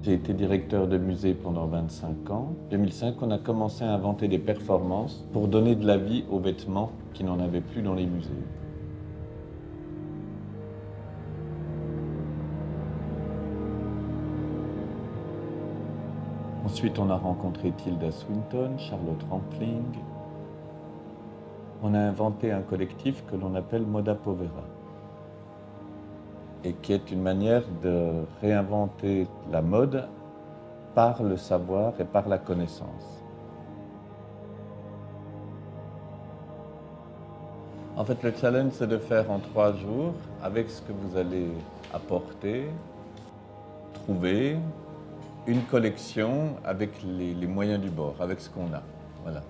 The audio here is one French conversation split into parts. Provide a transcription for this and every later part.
J'ai été directeur de musée pendant 25 ans. En 2005, on a commencé à inventer des performances pour donner de la vie aux vêtements qui n'en avaient plus dans les musées. Ensuite, on a rencontré Tilda Swinton, Charlotte Rampling. On a inventé un collectif que l'on appelle Moda Povera, et qui est une manière de réinventer la mode par le savoir et par la connaissance. En fait, le challenge, c'est de faire en 3 jours, avec ce que vous allez apporter, trouver une collection avec les moyens du bord, avec ce qu'on a. Voilà.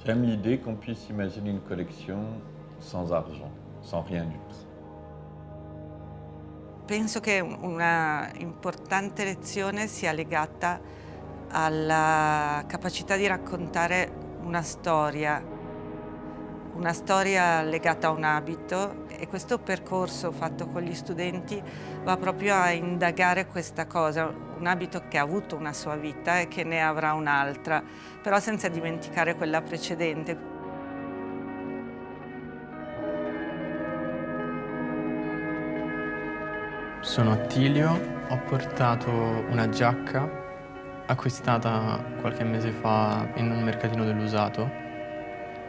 J'aime l'idée qu'on puisse imaginer une collection sans argent, sans rien du tout. Penso che una importante lezione sia legata alla capacità di raccontare una storia legata a un abito, e questo percorso fatto con gli studenti va proprio a indagare questa cosa, un abito che ha avuto una sua vita e che ne avrà un'altra, però senza dimenticare quella precedente. Sono Attilio, ho portato una giacca acquistata qualche mese fa in un mercatino dell'usato.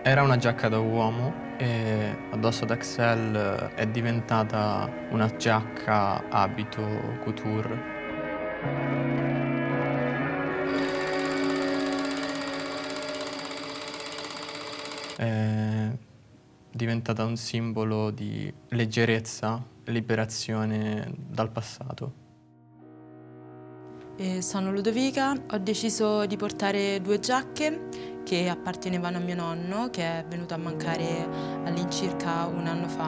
Era una giacca da uomo e addosso ad Axel è diventata una giacca abito couture. È diventata un simbolo di leggerezza, liberazione dal passato. Sono Ludovica, ho deciso di portare 2 giacche che appartenevano a mio nonno, che è venuto a mancare all'incirca un anno fa.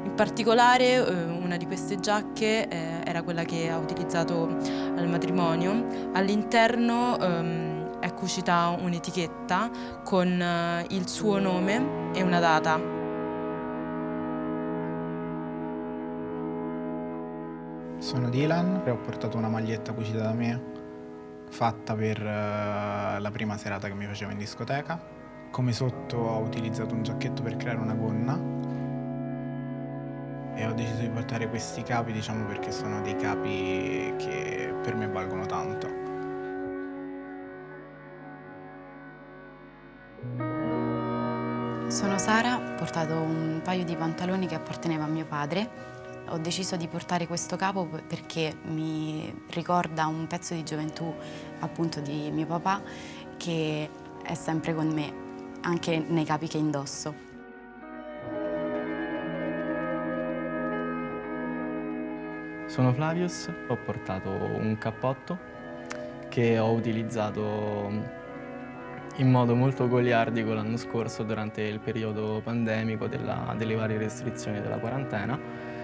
In particolare una di queste giacche era quella che ha utilizzato al matrimonio. All'interno è cucita un'etichetta con il suo nome e una data. Sono Dylan e ho portato una maglietta cucita da me, fatta per la prima serata che mi facevo in discoteca. Come sotto ho utilizzato un giacchetto per creare una gonna e ho deciso di portare questi capi, diciamo, perché sono dei capi che per me valgono tanto. Sono Sara, ho portato un paio di pantaloni che apparteneva a mio padre. Ho deciso di portare questo capo perché mi ricorda un pezzo di gioventù, appunto, di mio papà, che è sempre con me, anche nei capi che indosso. Sono Flavius, ho portato un cappotto che ho utilizzato in modo molto goliardico l'anno scorso durante il periodo pandemico delle varie restrizioni della quarantena.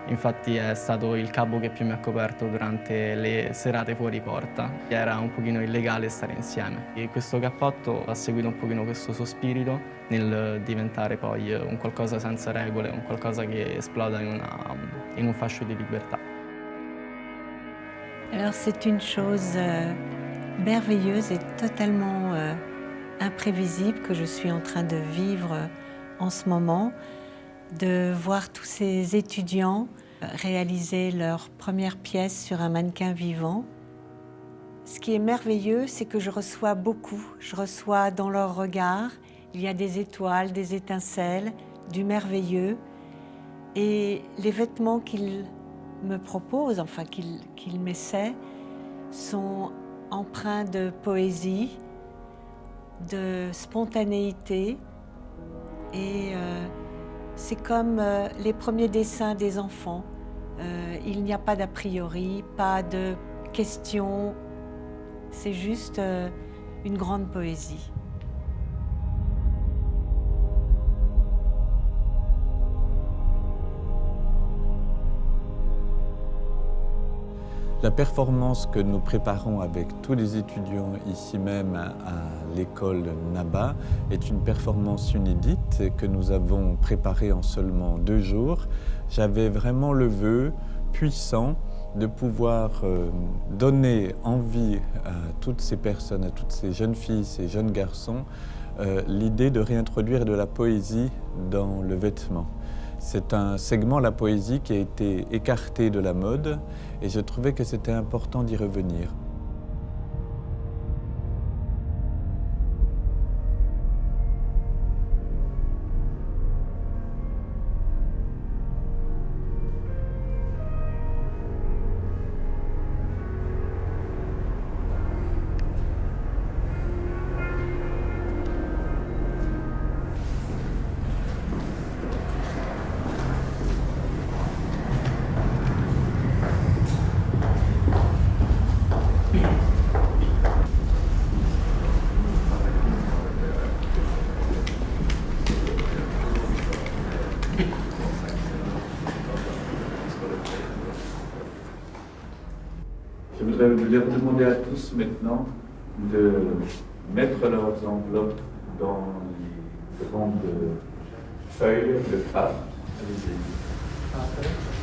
Infatti è stato il capo che più mi ha coperto durante le serate fuori porta. Era un pochino illegale stare insieme. E questo cappotto ha seguito un pochino questo suo spirito nel diventare poi un qualcosa senza regole, un qualcosa che esploda in un fascio di libertà. Alors c'est une chose merveilleuse et totalement imprévisible que je suis en train de vivre en ce moment, de voir tous ces étudiants réaliser leur première pièce sur un mannequin vivant. Ce qui est merveilleux, c'est que je reçois beaucoup. Je reçois dans leur regard, il y a des étoiles, des étincelles, du merveilleux. Et les vêtements qu'ils me proposent, enfin qu'ils m'essaient, sont empreints de poésie, de spontanéité. Et c'est comme les premiers dessins des enfants. Il n'y a pas d'a priori, pas de questions. C'est juste une grande poésie. La performance que nous préparons avec tous les étudiants ici même à l'école NABA est une performance inédite que nous avons préparée en seulement 2 jours. J'avais vraiment le vœu puissant de pouvoir donner envie à toutes ces personnes, à toutes ces jeunes filles, ces jeunes garçons, l'idée de réintroduire de la poésie dans le vêtement. C'est un segment, la poésie, qui a été écarté de la mode et je trouvais que c'était important d'y revenir. Je voudrais leur demander à tous maintenant de mettre leurs enveloppes dans les grandes feuilles de craft. Allez-y.